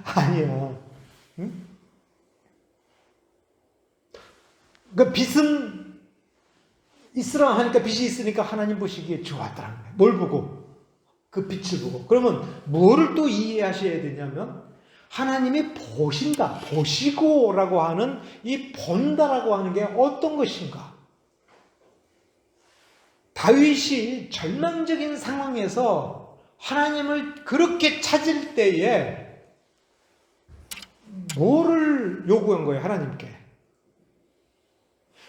아니야. 응? 그러니까 빛은 있으라 하니까 빛이 있으니까 하나님 보시기에 좋았다는 거예요. 뭘 보고? 그 빛을 보고. 그러면 뭐를 또 이해하셔야 되냐면 하나님이 보신다, 보시고라고 하는 이 본다라고 하는 게 어떤 것인가? 다윗이 절망적인 상황에서 하나님을 그렇게 찾을 때에 뭐를 요구한 거예요, 하나님께?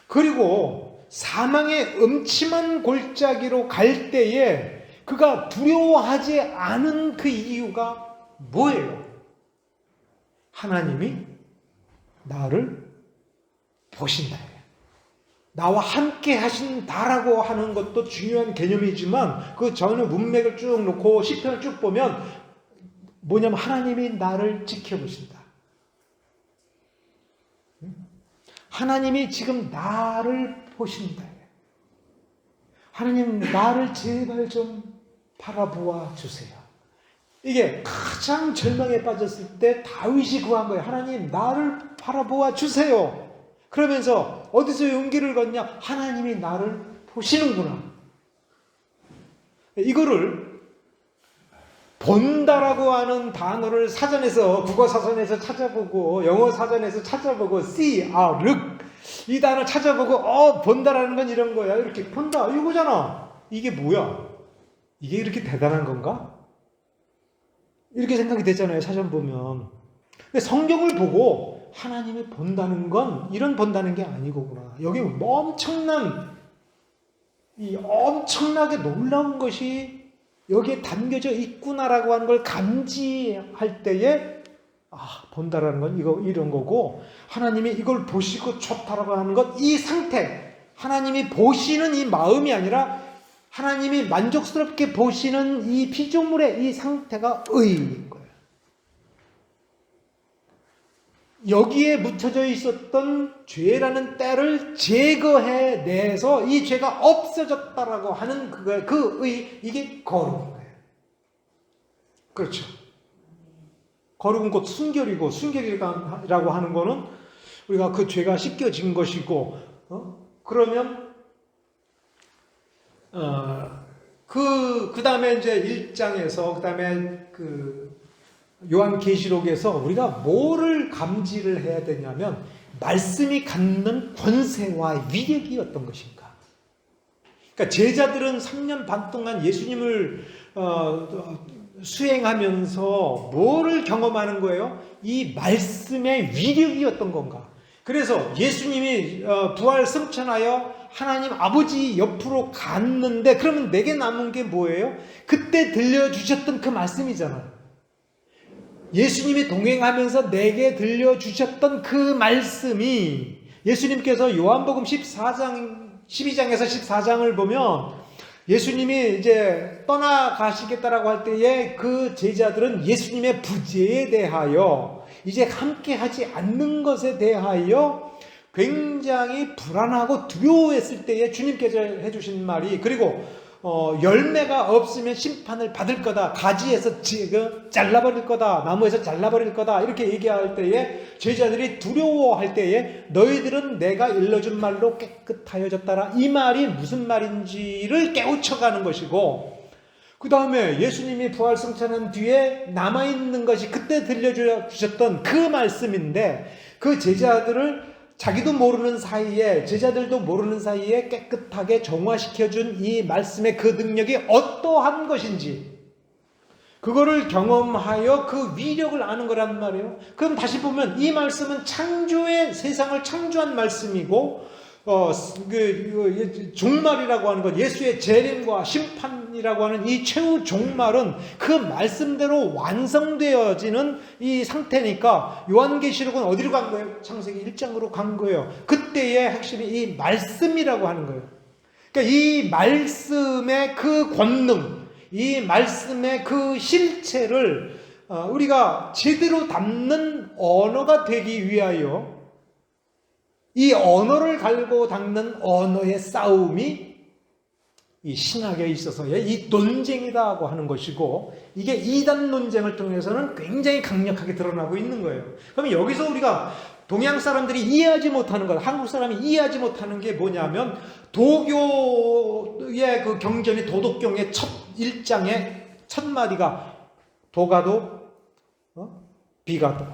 그리고 사망의 음침한 골짜기로 갈 때에 그가 두려워하지 않은 그 이유가 뭐예요? 하나님이 나를 보신다. 나와 함께 하신다라고 하는 것도 중요한 개념이지만 그 전의 문맥을 쭉 놓고 시편을 쭉 보면 뭐냐면 하나님이 나를 지켜보신다. 하나님이 지금 나를 보신다. 하나님 나를 제발 좀 바라보아 주세요. 이게 가장 절망에 빠졌을 때 다윗이 구한 거예요. 하나님 나를 바라보아 주세요. 그러면서 어디서 용기를 걷냐? 하나님이 나를 보시는구나. 이거를 본다라고 하는 단어를 사전에서 국어 사전에서 찾아보고 영어 사전에서 찾아보고 see, look 이 단어 찾아보고 본다라는 건 이런 거야. 이렇게 본다 이거잖아. 이게 뭐야? 이게 이렇게 대단한 건가? 이렇게 생각이 되잖아요. 사전 보면. 근데 성경을 보고 하나님이 본다는 건 이런 본다는 게 아니고구나. 여기 엄청나게 놀라운 것이 여기에 담겨져 있구나라고 하는 걸 감지할 때에 본다라는 건 이런 거고 하나님이 이걸 보시고 좋다라고 하는 것 이 상태 하나님이 보시는 이 마음이 아니라 하나님이 만족스럽게 보시는 이 피조물의 이 상태가 의인 거예요. 여기에 묻혀져 있었던 죄라는 때를 제거해내서 이 죄가 없어졌다라고 하는 이게 거룩인 거예요. 그렇죠. 거룩은 곧 순결이고 순결이라고 하는 거는 우리가 그 죄가 씻겨진 것이고 그러면 그 다음에 이제 1장에서 그 다음에 요한계시록에서 우리가 뭐를 감지를 해야 되냐면 말씀이 갖는 권세와 위력이 어떤 것인가. 그러니까 제자들은 3년 반 동안 예수님을 수행하면서 뭐를 경험하는 거예요? 이 말씀의 위력이 어떤 건가. 그래서 예수님이 부활 승천하여 하나님 아버지 옆으로 갔는데 그러면 내게 남은 게 뭐예요? 그때 들려주셨던 그 말씀이잖아요. 예수님이 동행하면서 내게 들려주셨던 그 말씀이 예수님께서 요한복음 12장에서 14장을 보면 예수님이 이제 떠나가시겠다라고 할 때에 그 제자들은 예수님의 부재에 대하여 이제 함께 하지 않는 것에 대하여 굉장히 불안하고 두려워했을 때에 주님께서 해주신 말이 그리고 열매가 없으면 심판을 받을 거다. 가지에서 잘라버릴 거다. 나무에서 잘라버릴 거다. 이렇게 얘기할 때에 제자들이 두려워할 때에 너희들은 내가 일러준 말로 깨끗하여졌다라. 이 말이 무슨 말인지를 깨우쳐가는 것이고 그 다음에 예수님이 부활 승천한 뒤에 남아있는 것이 그때 들려주셨던 그 말씀인데 그 제자들을 자기도 모르는 사이에 제자들도 모르는 사이에 깨끗하게 정화시켜준 이 말씀의 그 능력이 어떠한 것인지 그거를 경험하여 그 위력을 아는 거란 말이에요. 그럼 다시 보면 이 말씀은 세상을 창조한 말씀이고 종말이라고 하는 것 예수의 재림과 심판이라고 하는 이 최후 종말은 그 말씀대로 완성되어지는 이 상태니까 요한계시록은 어디로 간 거예요? 창세기 1장으로 간 거예요. 그때에 확실히 이 말씀이라고 하는 거예요. 그러니까 이 말씀의 그 권능 이 말씀의 그 실체를 우리가 제대로 담는 언어가 되기 위하여 이 언어를 갈고 닦는 언어의 싸움이 이 신학에 있어서의 이 논쟁이다고 하는 것이고, 이게 이단 논쟁을 통해서는 굉장히 강력하게 드러나고 있는 거예요. 그러면 여기서 우리가 동양 사람들이 이해하지 못하는 것, 한국 사람이 이해하지 못하는 게 뭐냐면, 도교의 그 경전이 도덕경의 첫 1장의 첫 마디가 도가도 비가도,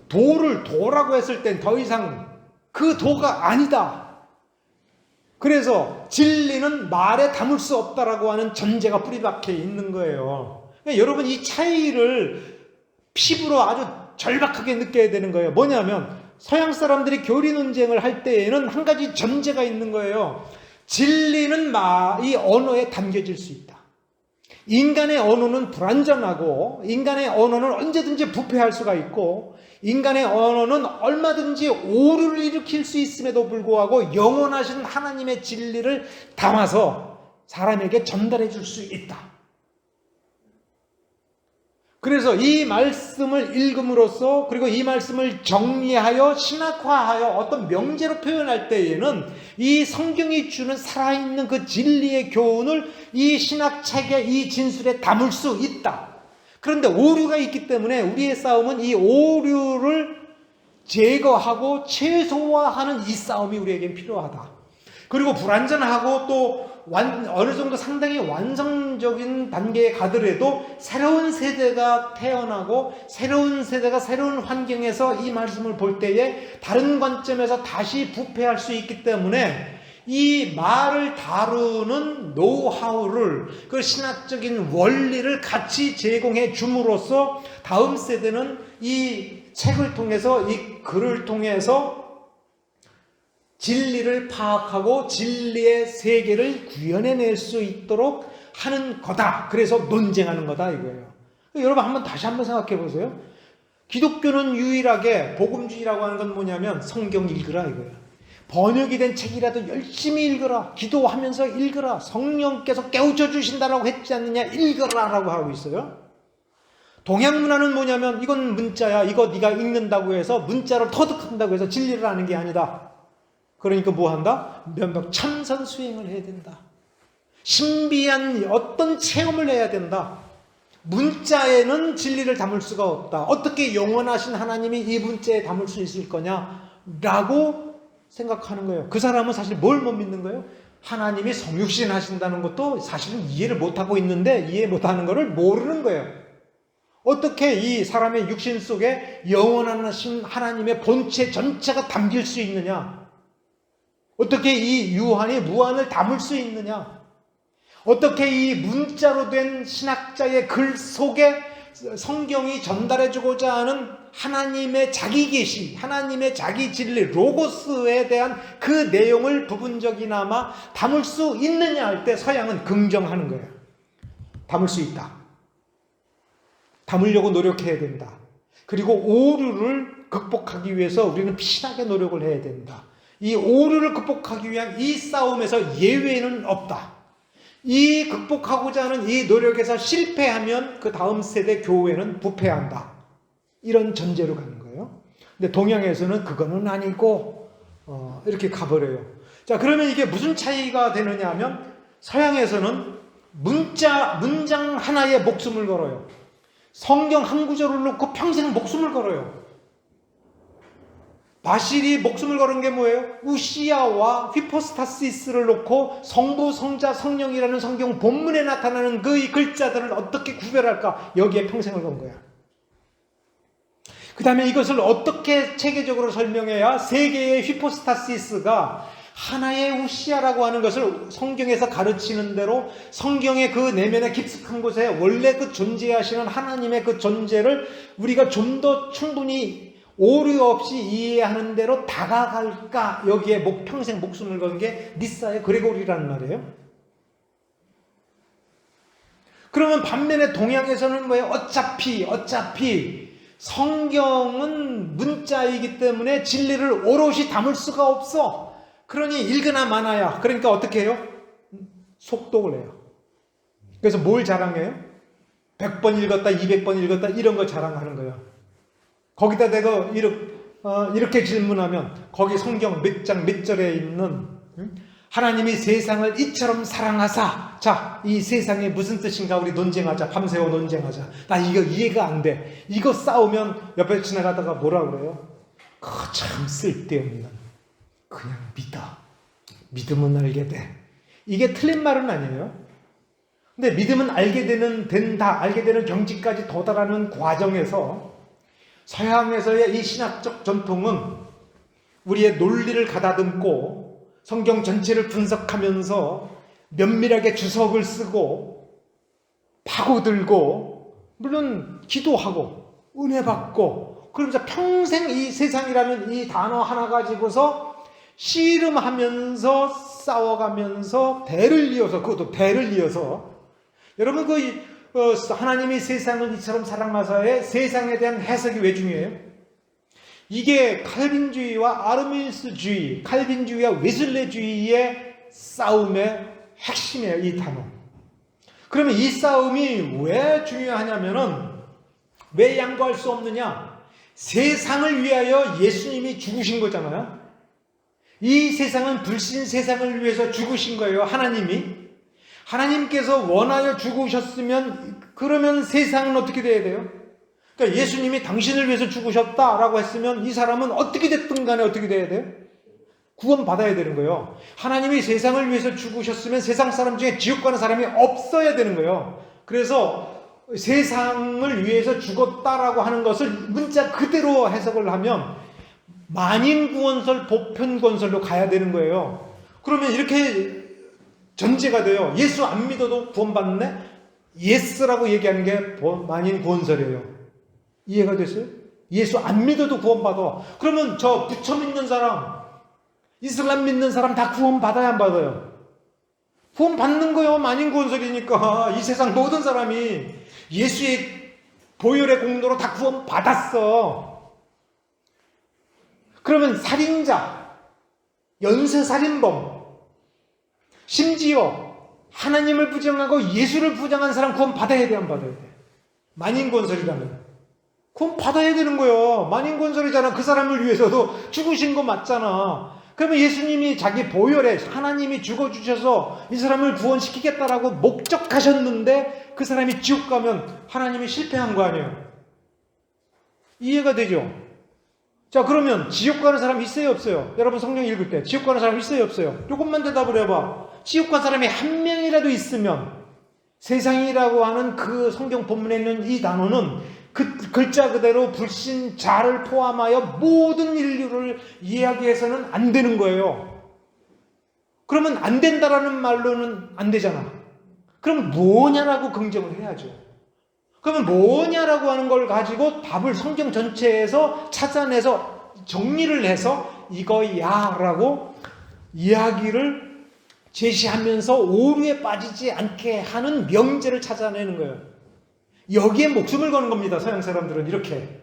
도를 도라고 했을 땐 더 이상 그 도가 아니다. 그래서 진리는 말에 담을 수 없다라고 하는 전제가 뿌리박혀 있는 거예요. 그러니까 여러분, 이 차이를 피부로 아주 절박하게 느껴야 되는 거예요. 뭐냐면, 서양 사람들이 교리 논쟁을 할 때에는 한 가지 전제가 있는 거예요. 진리는 이 언어에 담겨질 수 있다. 인간의 언어는 불완전하고, 인간의 언어는 언제든지 부패할 수가 있고, 인간의 언어는 얼마든지 오류를 일으킬 수 있음에도 불구하고 영원하신 하나님의 진리를 담아서 사람에게 전달해 줄 수 있다. 그래서 이 말씀을 읽음으로써, 그리고 이 말씀을 정리하여 신학화하여 어떤 명제로 표현할 때에는 이 성경이 주는 살아있는 그 진리의 교훈을 이 신학책의 이 진술에 담을 수 있다. 그런데 오류가 있기 때문에 우리의 싸움은 이 오류를 제거하고 최소화하는 이 싸움이 우리에겐 필요하다. 그리고 불완전하고 또 어느 정도 상당히 완성적인 단계에 가더라도 새로운 세대가 태어나고 새로운 세대가 새로운 환경에서 이 말씀을 볼 때에 다른 관점에서 다시 부패할 수 있기 때문에 이 말을 다루는 노하우를, 그 신학적인 원리를 같이 제공해 줌으로써 다음 세대는 이 책을 통해서, 이 글을 통해서 진리를 파악하고 진리의 세계를 구현해낼 수 있도록 하는 거다. 그래서 논쟁하는 거다 이거예요. 여러분, 다시 한번 생각해 보세요. 기독교는 유일하게 복음주의라고 하는 건 뭐냐면 성경 읽으라 이거예요. 번역이 된 책이라도 열심히 읽으라. 기도하면서 읽으라. 성령께서 깨우쳐 주신다라고 했지 않느냐. 읽으라 라고 하고 있어요. 동양 문화는 뭐냐면, 이건 문자야. 이거 네가 읽는다고 해서 문자를 터득한다고 해서 진리를 아는 게 아니다. 그러니까 뭐 한다? 면벽 참선 수행을 해야 된다. 신비한 어떤 체험을 해야 된다. 문자에는 진리를 담을 수가 없다. 어떻게 영원하신 하나님이 이 문자에 담을 수 있을 거냐라고 생각하는 거예요. 그 사람은 사실 뭘 못 믿는 거예요? 하나님이 성육신 하신다는 것도 사실은 이해를 못하고 있는데, 이해 못하는 거를 모르는 거예요. 어떻게 이 사람의 육신 속에 영원하신 하나님의 본체 전체가 담길 수 있느냐? 어떻게 이 유한이 무한을 담을 수 있느냐? 어떻게 이 문자로 된 신학자의 글 속에 성경이 전달해주고자 하는 하나님의 자기 계시, 하나님의 자기 진리, 로고스에 대한 그 내용을 부분적이나마 담을 수 있느냐 할 때 서양은 긍정하는 거예요. 담을 수 있다. 담으려고 노력해야 된다. 그리고 오류를 극복하기 위해서 우리는 피나게 노력을 해야 된다. 이 오류를 극복하기 위한 이 싸움에서 예외는 없다. 이 극복하고자 하는 이 노력에서 실패하면 그 다음 세대 교회는 부패한다. 이런 전제로 가는 거예요. 근데 동양에서는 그거는 아니고 이렇게 가버려요. 자, 그러면 이게 무슨 차이가 되느냐 하면, 서양에서는 문장 하나에 목숨을 걸어요. 성경 한 구절을 놓고 평생 목숨을 걸어요. 바실이 목숨을 걸은 게 뭐예요? 우시아와 휘포스타시스를 놓고 성부, 성자, 성령이라는 성경 본문에 나타나는 그 이 글자들을 어떻게 구별할까? 여기에 평생을 건 거야. 그 다음에 이것을 어떻게 체계적으로 설명해야 세 개의 휘포스타시스가 하나의 우시아라고 하는 것을 성경에서 가르치는 대로 성경의 그 내면의 깊숙한 곳에 원래 그 존재하시는 하나님의 그 존재를 우리가 좀 더 충분히 오류 없이 이해하는 대로 다가갈까? 여기에 평생 목숨을 건 게 니사의 그레고리라는 말이에요. 그러면 반면에 동양에서는 뭐예요? 어차피 성경은 문자이기 때문에 진리를 오롯이 담을 수가 없어. 그러니 읽으나 마나야. 그러니까 어떻게 해요? 속독을 해요. 그래서 뭘 자랑해요? 100번 읽었다, 200번 읽었다, 이런 거 자랑하는 거예요. 거기다 내가 이렇게 질문하면 거기 성경 몇 장 몇 절에 있는 하나님이 세상을 이처럼 사랑하사. 자, 이 세상에 무슨 뜻인가 우리 논쟁하자. 밤새워 논쟁하자. 나 이거 이해가 안 돼. 이거 싸우면 옆에 지나가다가 뭐라 그래요? 참 쓸데없는. 그냥 믿어. 믿으면 알게 돼. 이게 틀린 말은 아니에요. 근데 믿으면 알게 된다. 알게 되는 경지까지 도달하는 과정에서 서양에서의 이 신학적 전통은 우리의 논리를 가다듬고 성경 전체를 분석하면서 면밀하게 주석을 쓰고 파고들고 물론 기도하고 은혜 받고 그러면서 평생 이 세상이라는 이 단어 하나 가지고서 씨름하면서 싸워가면서 대를 이어서 그것도 대를 이어서 여러분 하나님이 세상을 이처럼 사랑하사의 세상에 대한 해석이 왜 중요해요? 이게 칼빈주의와 아르미니스주의, 칼빈주의와 웨슬레주의의 싸움의 핵심이에요, 이 단어. 그러면 이 싸움이 왜 중요하냐면은, 왜 양보할 수 없느냐? 세상을 위하여 예수님이 죽으신 거잖아요. 이 세상은 불신 세상을 위해서 죽으신 거예요, 하나님이. 하나님께서 원하여 죽으셨으면, 그러면 세상은 어떻게 돼야 돼요? 그러니까 예수님이 당신을 위해서 죽으셨다라고 했으면 이 사람은 어떻게 됐든 간에 어떻게 돼야 돼요? 구원받아야 되는 거예요. 하나님이 세상을 위해서 죽으셨으면 세상 사람 중에 지옥 가는 사람이 없어야 되는 거예요. 그래서 세상을 위해서 죽었다라고 하는 것을 문자 그대로 해석을 하면 만인구원설, 보편구원설로 가야 되는 거예요. 그러면 이렇게 전제가 돼요. 예수 안 믿어도 구원받네? 예스라고 얘기하는 게 만인구원설이에요. 이해가 됐어요? 예수 안 믿어도 구원받아. 그러면 저 부처 믿는 사람, 이슬람 믿는 사람 다 구원받아야 안 받아요? 구원받는 거요. 만인구원설이니까. 이 세상 모든 사람이 예수의 보혈의 공로로 다 구원받았어. 그러면 살인자, 연쇄살인범, 심지어 하나님을 부정하고 예수를 부정한 사람 구원받아야 돼, 안 받아야 돼? 만인구원설이라면. 그건 받아야 되는 거예요. 만인구원설이잖아. 그 사람을 위해서도 죽으신 거 맞잖아. 그러면 예수님이 자기 보혈에 하나님이 죽어주셔서 이 사람을 구원시키겠다라고 목적하셨는데 그 사람이 지옥 가면 하나님이 실패한 거 아니에요? 이해가 되죠? 자, 그러면 지옥 가는 사람 있어요, 없어요? 여러분 성경 읽을 때 지옥 가는 사람 있어요, 없어요? 조금만 대답을 해봐. 지옥 간 사람이 한 명이라도 있으면 세상이라고 하는 그 성경 본문에 있는 이 단어는 그 글자 그대로 불신자를 포함하여 모든 인류를 이야기해서는 안 되는 거예요. 그러면 안 된다라는 말로는 안 되잖아. 그럼 뭐냐라고 긍정을 해야죠. 그러면 뭐냐라고 하는 걸 가지고 답을 성경 전체에서 찾아내서 정리를 해서 이거야라고 이야기를 제시하면서 오류에 빠지지 않게 하는 명제를 찾아내는 거예요. 여기에 목숨을 거는 겁니다. 서양 사람들은 이렇게.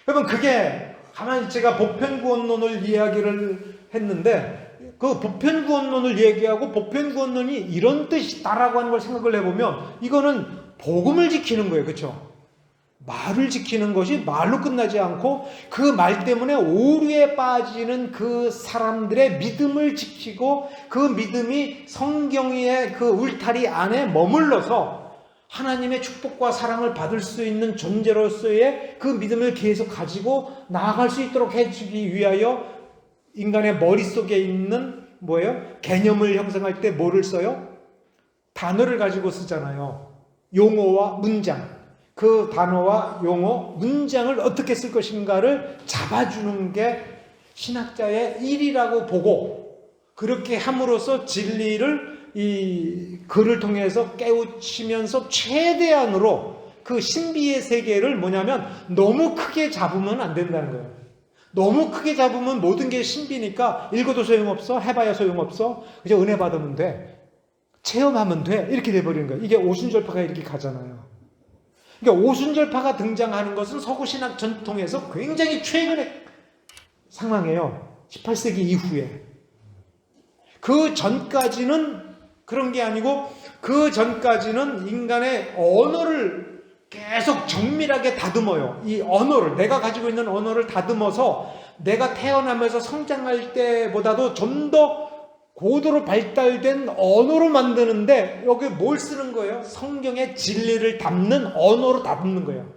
여러분 그게 가만히 제가 보편구원론을 이야기를 했는데 그 보편구원론을 얘기하고 보편구원론이 이런 뜻이다라고 하는 걸 생각을 해보면 이거는 복음을 지키는 거예요. 그렇죠? 말을 지키는 것이 말로 끝나지 않고 그 말 때문에 오류에 빠지는 그 사람들의 믿음을 지키고 그 믿음이 성경의 그 울타리 안에 머물러서 하나님의 축복과 사랑을 받을 수 있는 존재로서의 그 믿음을 계속 가지고 나아갈 수 있도록 해주기 위하여 인간의 머릿속에 있는 뭐예요? 개념을 형성할 때 뭐를 써요? 단어를 가지고 쓰잖아요. 용어와 문장. 그 단어와 용어, 문장을 어떻게 쓸 것인가를 잡아주는 게 신학자의 일이라고 보고 그렇게 함으로써 진리를 이 글을 통해서 깨우치면서 최대한으로 그 신비의 세계를 뭐냐면 너무 크게 잡으면 안 된다는 거예요. 너무 크게 잡으면 모든 게 신비니까 읽어도 소용없어, 해봐야 소용없어, 그저 은혜 받으면 돼, 체험하면 돼, 이렇게 돼버리는 거예요. 이게 오순절파가 이렇게 가잖아요. 그러니까 오순절파가 등장하는 것은 서구신학 전통에서 굉장히 최근의 상황이에요. 18세기 이후에. 그 전까지는 그런 게 아니고 그 전까지는 인간의 언어를 계속 정밀하게 다듬어요. 이 언어를, 내가 가지고 있는 언어를 다듬어서 내가 태어나면서 성장할 때보다도 좀 더 고도로 발달된 언어로 만드는데 여기 뭘 쓰는 거예요? 성경의 진리를 담는 언어로 담는 거예요.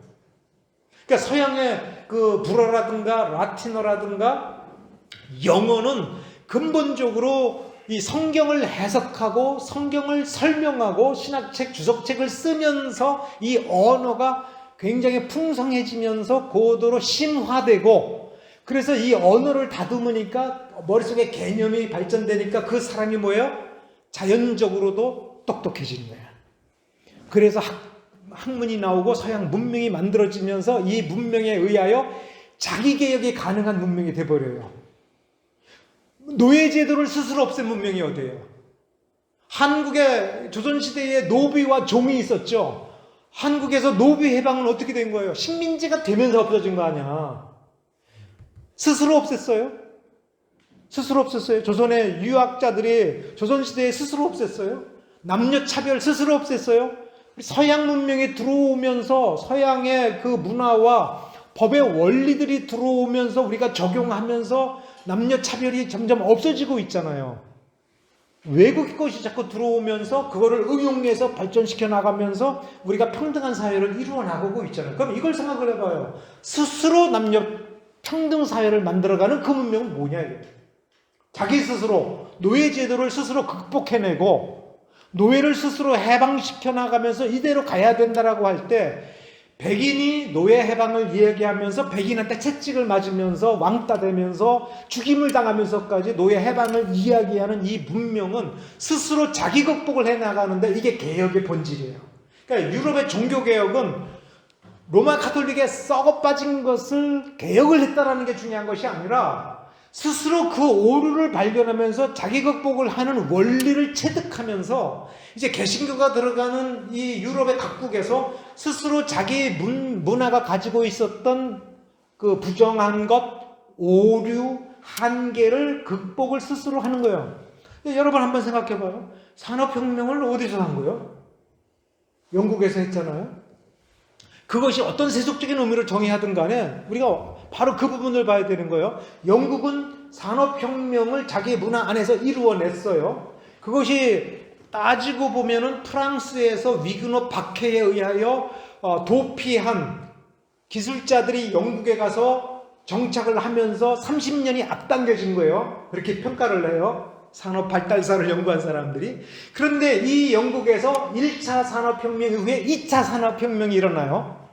그러니까 서양의 그 불어라든가 라틴어라든가 영어는 근본적으로 이 성경을 해석하고 성경을 설명하고 신학책, 주석책을 쓰면서 이 언어가 굉장히 풍성해지면서 고도로 심화되고, 그래서 이 언어를 다듬으니까 머릿속에 개념이 발전되니까 그 사람이 뭐예요? 자연적으로도 똑똑해지는 거야. 그래서 학문이 나오고 서양 문명이 만들어지면서 이 문명에 의하여 자기개혁이 가능한 문명이 돼버려요. 노예제도를 스스로 없앤 문명이 어디예요? 한국의 조선시대에 노비와 종이 있었죠. 한국에서 노비 해방은 어떻게 된 거예요? 식민지가 되면서 없어진 거 아니야. 스스로 없앴어요? 스스로 없앴어요? 조선의 유학자들이 조선시대에 스스로 없앴어요? 남녀차별 스스로 없앴어요? 서양 문명이 들어오면서 서양의 그 문화와 법의 원리들이 들어오면서 우리가 적용하면서 남녀차별이 점점 없어지고 있잖아요. 외국 것이 자꾸 들어오면서 그거를 응용해서 발전시켜 나가면서 우리가 평등한 사회를 이루어 나가고 있잖아요. 그럼 이걸 생각을 해봐요. 스스로 남녀 평등 사회를 만들어가는 그 문명은 뭐냐 이게. 자기 스스로 노예제도를 스스로 극복해내고 노예를 스스로 해방시켜 나가면서 이대로 가야 된다라고 할 때, 백인이 노예 해방을 이야기하면서 백인한테 채찍을 맞으면서 왕따 되면서 죽임을 당하면서까지 노예 해방을 이야기하는 이 문명은 스스로 자기 극복을 해나가는데 이게 개혁의 본질이에요. 그러니까 유럽의 종교개혁은 로마 카톨릭에 썩어 빠진 것을 개혁을 했다라는 게 중요한 것이 아니라 스스로 그 오류를 발견하면서 자기 극복을 하는 원리를 체득하면서 이제 개신교가 들어가는 이 유럽의 각국에서 스스로 자기 문화가 가지고 있었던 그 부정한 것, 오류, 한계를 극복을 스스로 하는 거예요. 여러분 한번 생각해 봐요. 산업혁명을 어디서 한 거예요? 영국에서 했잖아요. 그것이 어떤 세속적인 의미를 정의하든 간에 우리가 바로 그 부분을 봐야 되는 거예요. 영국은 산업혁명을 자기 문화 안에서 이루어냈어요. 그것이 따지고 보면은 프랑스에서 위그너 박해에 의하여 도피한 기술자들이 영국에 가서 정착을 하면서 30년이 앞당겨진 거예요. 그렇게 평가를 해요. 산업 발달사를 연구한 사람들이. 그런데 이 영국에서 1차 산업혁명 이후에 2차 산업혁명이 일어나요.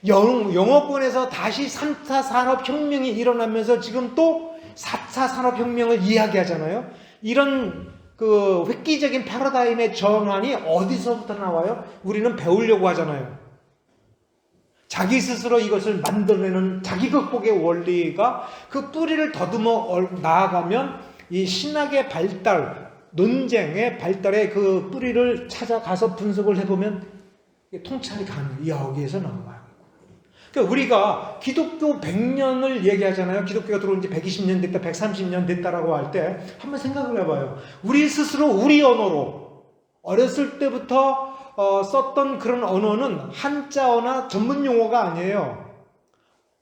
영어권에서 다시 3차 산업혁명이 일어나면서 지금 또 4차 산업혁명을 이야기하잖아요. 이런 그 획기적인 패러다임의 전환이 어디서부터 나와요? 우리는 배우려고 하잖아요. 자기 스스로 이것을 만들어내는 자기 극복의 원리가 그 뿌리를 더듬어 나아가면 이 신학의 발달, 논쟁의 발달의 그 뿌리를 찾아가서 분석을 해보면 통찰이 가능해요. 여기에서 나와요. 그러니까 우리가 기독교 100년을 얘기하잖아요. 기독교가 들어온 지 120년 됐다, 130년 됐다라고 할 때 한번 생각을 해봐요. 우리 스스로 우리 언어로 어렸을 때부터 썼던 그런 언어는 한자어나 전문 용어가 아니에요.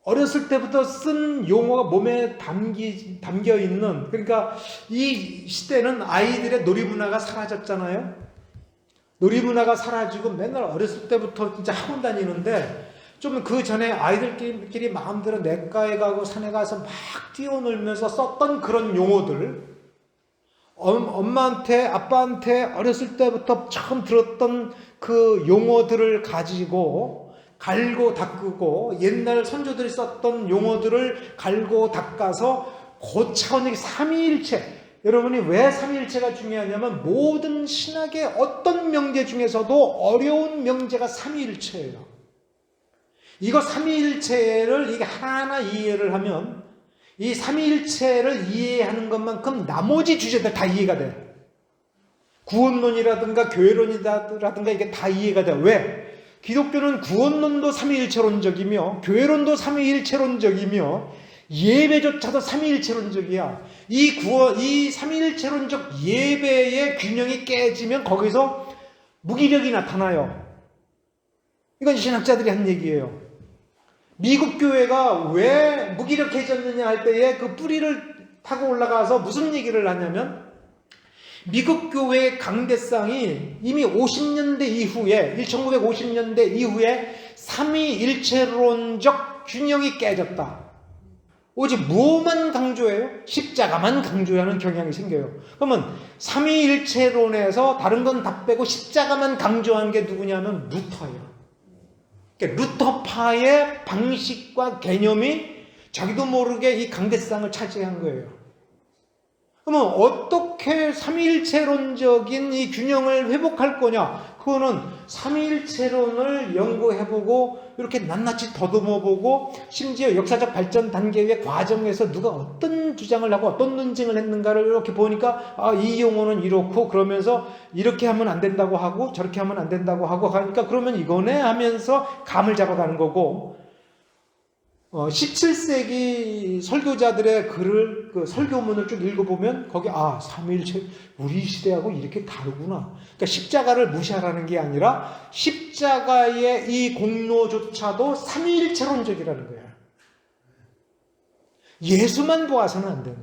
어렸을 때부터 쓴 용어가 몸에 담겨 있는, 그러니까 이 시대는 아이들의 놀이문화가 사라졌잖아요. 놀이문화가 사라지고 맨날 어렸을 때부터 진짜 학원 다니는데, 좀 그 전에 아이들끼리 마음대로 냇가에 가고 산에 가서 막 뛰어놀면서 썼던 그런 용어들, 엄마한테 아빠한테 어렸을 때부터 처음 들었던 그 용어들을 가지고 갈고 닦고, 옛날 선조들이 썼던 용어들을 갈고 닦아서 고차원의 삼위일체. 여러분이 왜 삼위일체가 중요하냐면 모든 신학의 어떤 명제 중에서도 어려운 명제가 삼위일체예요. 이거 삼위일체를 이게 하나하나 이해를 하면 이 삼위일체를 이해하는 것만큼 나머지 주제들 다 이해가 돼. 구원론이라든가 교회론이라든가 이게 다 이해가 돼. 왜? 기독교는 구원론도 삼위일체론적이며 교회론도 삼위일체론적이며 예배조차도 삼위일체론적이야. 이 삼위일체론적 예배의 균형이 깨지면 거기서 무기력이 나타나요. 이건 신학자들이 한 얘기예요. 미국 교회가 왜 무기력해졌느냐 할 때에 그 뿌리를 타고 올라가서 무슨 얘기를 하냐면 미국 교회의 강대상이 이미 50년대 이후에 1950년대 이후에 삼위일체론적 균형이 깨졌다. 오직 무엇만 강조해요? 십자가만 강조하는 경향이 생겨요. 그러면 삼위일체론에서 다른 건 다 빼고 십자가만 강조한 게 누구냐면 루터예요. 그러니까 루터파의 방식과 개념이 자기도 모르게 이 강대상을 차지한 거예요. 그러면 어떻게 삼위일체론적인 이 균형을 회복할 거냐? 그거는 삼위일체론을 연구해보고 이렇게 낱낱이 더듬어보고 심지어 역사적 발전 단계의 과정에서 누가 어떤 주장을 하고 어떤 논쟁을 했는가를 이렇게 보니까 이 용어는 이렇고 그러면서 이렇게 하면 안 된다고 하고 저렇게 하면 안 된다고 하고 하니까 그러면 이거네 하면서 감을 잡아가는 거고 17세기 설교자들의 글을 그 설교문을 쭉 읽어보면 거기 삼위일체 우리 시대하고 이렇게 다르구나. 그러니까 십자가를 무시하라는 게 아니라 십자가의 이 공로조차도 삼위일체론적이라는 거야. 예수만 보아서는 안 되는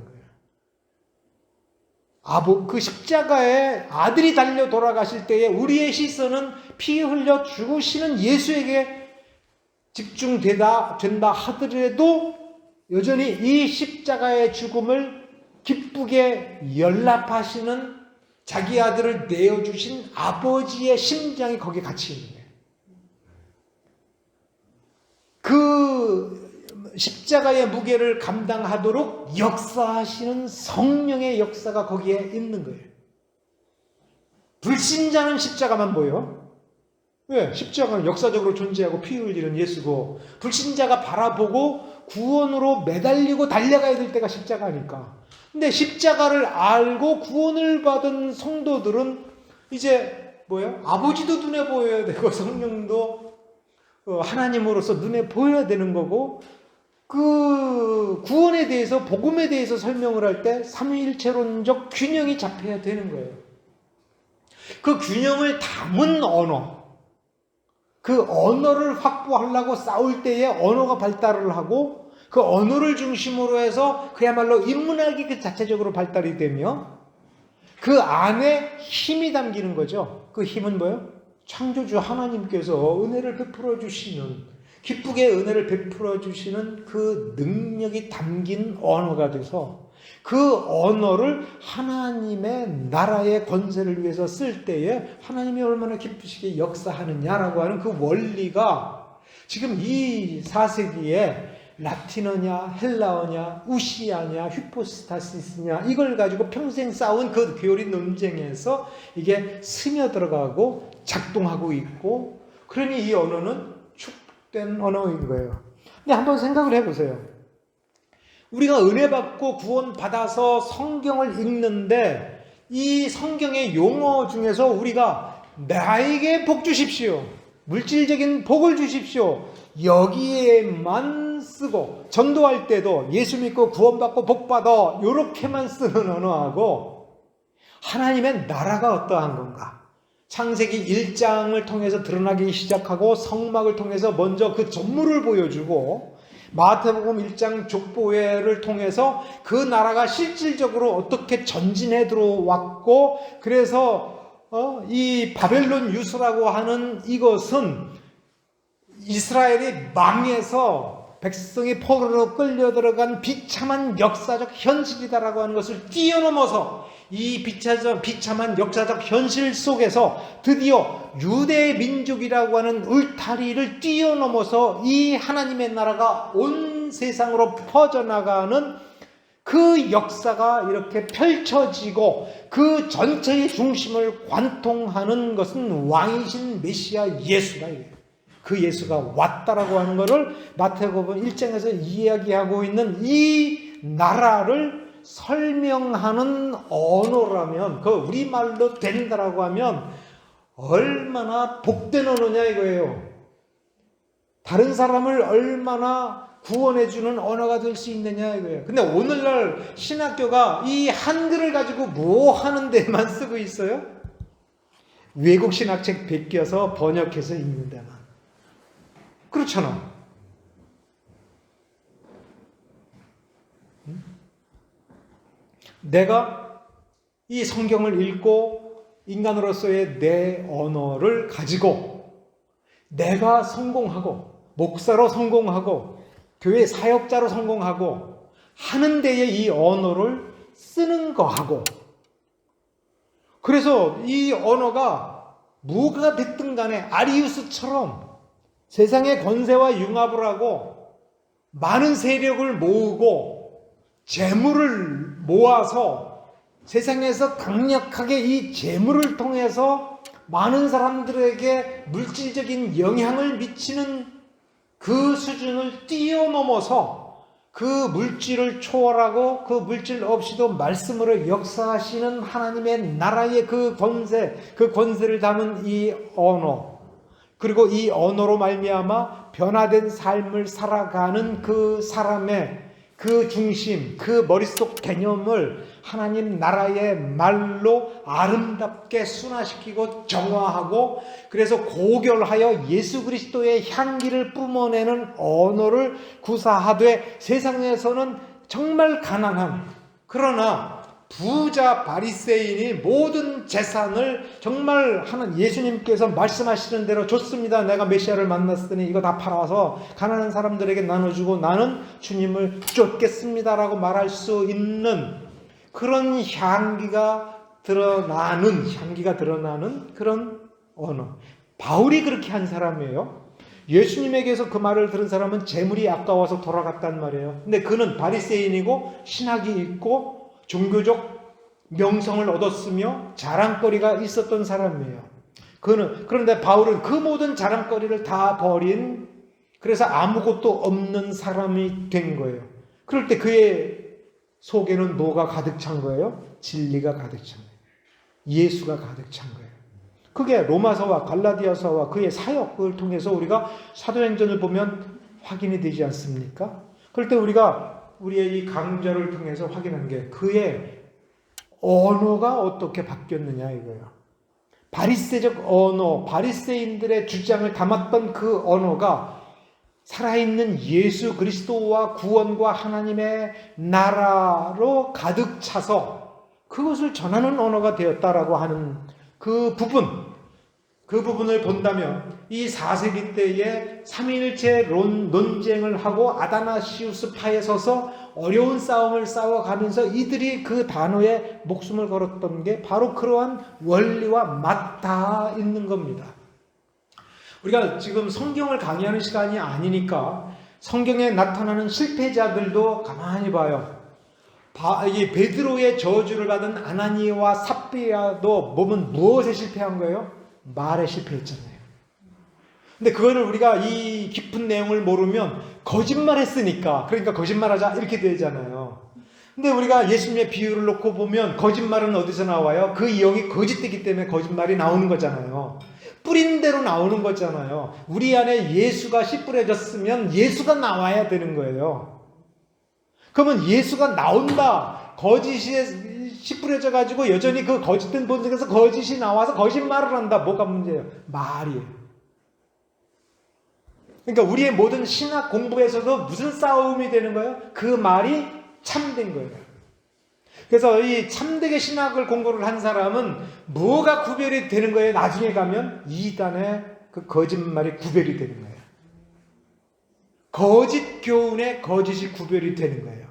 거야. 그 십자가에 아들이 달려 돌아가실 때에 우리의 시선은 피 흘려 죽으시는 예수에게 집중된다 하더라도 여전히 이 십자가의 죽음을 기쁘게 연락하시는 자기 아들을 내어주신 아버지의 심장이 거기에 같이 있는 거예요. 그 십자가의 무게를 감당하도록 역사하시는 성령의 역사가 거기에 있는 거예요. 불신자는 십자가만 보여. 왜? 십자가는 역사적으로 존재하고 피 흘리는 예수고 불신자가 바라보고 구원으로 매달리고 달려가야 될 때가 십자가니까. 근데 십자가를 알고 구원을 받은 성도들은 이제 아버지도 눈에 보여야 되고 성령도 하나님으로서 눈에 보여야 되는 거고 그 구원에 대해서 복음에 대해서 설명을 할 때 삼위일체론적 균형이 잡혀야 되는 거예요. 그 균형을 담은 언어, 그 언어를 확보하려고 싸울 때에 언어가 발달을 하고 그 언어를 중심으로 해서 그야말로 인문학이 그 자체적으로 발달이 되며 그 안에 힘이 담기는 거죠. 그 힘은 뭐예요? 창조주 하나님께서 은혜를 베풀어 주시는, 기쁘게 은혜를 베풀어 주시는 그 능력이 담긴 언어가 돼서 그 언어를 하나님의 나라의 권세를 위해서 쓸 때에 하나님이 얼마나 기쁘시게 역사하느냐라고 하는 그 원리가 지금 이 4세기에 라틴어냐 헬라어냐 우시아냐 휴포스타시스냐 이걸 가지고 평생 싸운 그 교리 논쟁에서 이게 스며들어가고 작동하고 있고, 그러니 이 언어는 축된 언어인 거예요. 근데 한번 생각을 해보세요. 우리가 은혜 받고 구원 받아서 성경을 읽는데 이 성경의 용어 중에서 우리가 나에게 복 주십시오, 물질적인 복을 주십시오, 여기에만 쓰고 전도할 때도 예수 믿고 구원받고 복받아 이렇게만 쓰는 언어하고 하나님의 나라가 어떠한 건가, 창세기 1장을 통해서 드러나기 시작하고 성막을 통해서 먼저 그 전물을 보여주고 마태복음 1장 족보회를 통해서 그 나라가 실질적으로 어떻게 전진해 들어왔고, 그래서 이 바벨론 유수라고 하는 이것은 이스라엘이 망해서 백성이 포로로 끌려 들어간 비참한 역사적 현실이다라고 하는 것을 뛰어넘어서 이 비참한 역사적 현실 속에서 드디어 유대 민족이라고 하는 울타리를 뛰어넘어서 이 하나님의 나라가 온 세상으로 퍼져나가는 그 역사가 이렇게 펼쳐지고 그 전체의 중심을 관통하는 것은 왕이신 메시아 예수다. 그 예수가 왔다라고 하는 것을 마태복음 1장에서 이야기하고 있는 이 나라를 설명하는 언어라면, 그 우리말로 된다라고 하면 얼마나 복된 언어냐 이거예요. 다른 사람을 얼마나 구원해주는 언어가 될 수 있느냐 이거예요. 근데 오늘날 신학교가 이 한글을 가지고 뭐 하는 데만 쓰고 있어요? 외국 신학책 베껴서 번역해서 읽는 데만. 그렇잖아. 내가 이 성경을 읽고 인간으로서의 내 언어를 가지고 내가 성공하고 목사로 성공하고 교회 사역자로 성공하고 하는 데에 이 언어를 쓰는 거하고, 그래서 이 언어가 뭐가 됐든 간에 아리우스처럼 세상의 권세와 융합을 하고 많은 세력을 모으고 재물을 모아서 세상에서 강력하게 이 재물을 통해서 많은 사람들에게 물질적인 영향을 미치는 그 수준을 뛰어넘어서 그 물질을 초월하고 그 물질 없이도 말씀으로 역사하시는 하나님의 나라의 그 권세를 담은 이 언어, 그리고 이 언어로 말미암아 변화된 삶을 살아가는 그 사람의 그 중심, 그 머릿속 개념을 하나님 나라의 말로 아름답게 순화시키고 정화하고, 그래서 고결하여 예수 그리스도의 향기를 뿜어내는 언어를 구사하되, 세상에서는 정말 가난한, 그러나 부자 바리새인이 모든 재산을 정말 하는, 예수님께서 말씀하시는 대로 좋습니다, 내가 메시아를 만났으니 이거 다 팔아서 가난한 사람들에게 나눠주고 나는 주님을 쫓겠습니다라고 말할 수 있는 그런 향기가 드러나는 그런 언어. 바울이 그렇게 한 사람이에요. 예수님에게서 그 말을 들은 사람은 재물이 아까워서 돌아갔단 말이에요. 근데 그는 바리새인이고 신학이 있고 종교적 명성을 얻었으며 자랑거리가 있었던 사람이에요. 그런데 바울은 그 모든 자랑거리를 다 버린, 그래서 아무것도 없는 사람이 된 거예요. 그럴 때 그의 속에는 뭐가 가득 찬 거예요? 진리가 가득 찬 거예요. 예수가 가득 찬 거예요. 그게 로마서와 갈라디아서와 그의 사역을 통해서 우리가 사도행전을 보면 확인이 되지 않습니까? 그럴 때 우리의 이 강좌를 통해서 확인한 게 그의 언어가 어떻게 바뀌었느냐 이거예요. 바리새적 언어, 바리새인들의 주장을 담았던 그 언어가 살아있는 예수 그리스도와 구원과 하나님의 나라로 가득 차서 그것을 전하는 언어가 되었다라고 하는 그 부분을 본다면, 이 4세기 때에 삼위일체 논쟁을 하고 아다나시우스 파에 서서 어려운 싸움을 싸워가면서 이들이 그 단어에 목숨을 걸었던 게 바로 그러한 원리와 맞닿아 있는 겁니다. 우리가 지금 성경을 강의하는 시간이 아니니까 성경에 나타나는 실패자들도 가만히 봐요. 이 베드로의 저주를 받은 아나니아와 삽비라도 보면 무엇에 실패한 거예요? 말에 실패했잖아요. 근데 그거는 우리가 이 깊은 내용을 모르면 거짓말했으니까, 그러니까 거짓말하자 이렇게 되잖아요. 근데 우리가 예수님의 비유를 놓고 보면 거짓말은 어디서 나와요? 그 영이 거짓되기 때문에 거짓말이 나오는 거잖아요. 뿌린 대로 나오는 거잖아요. 우리 안에 예수가 씨 뿌려졌으면 예수가 나와야 되는 거예요. 그러면 예수가 나온다, 거짓이 씨 뿌려져 가지고 여전히 그 거짓된 본성에서 거짓이 나와서 거짓말을 한다, 뭐가 문제예요? 말이에요. 그러니까 우리의 모든 신학 공부에서도 무슨 싸움이 되는 거예요? 그 말이 참된 거예요. 그래서 이 참되게 신학을 공부를 한 사람은 뭐가 구별이 되는 거예요? 나중에 가면 이단의 그 거짓말이 구별이 되는 거예요. 거짓 교훈의 거짓이 구별이 되는 거예요.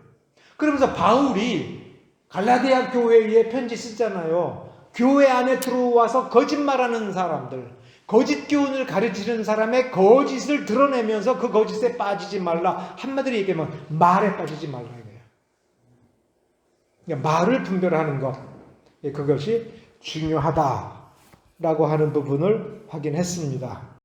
그러면서 바울이 갈라디아 교회에 편지 쓰잖아요. 교회 안에 들어와서 거짓말하는 사람들, 거짓 교훈을 가르치는 사람의 거짓을 드러내면서 그 거짓에 빠지지 말라. 한마디로 얘기하면 말에 빠지지 말라 이거예요. 그러니까 말을 분별하는 것, 그것이 중요하다라고 하는 부분을 확인했습니다.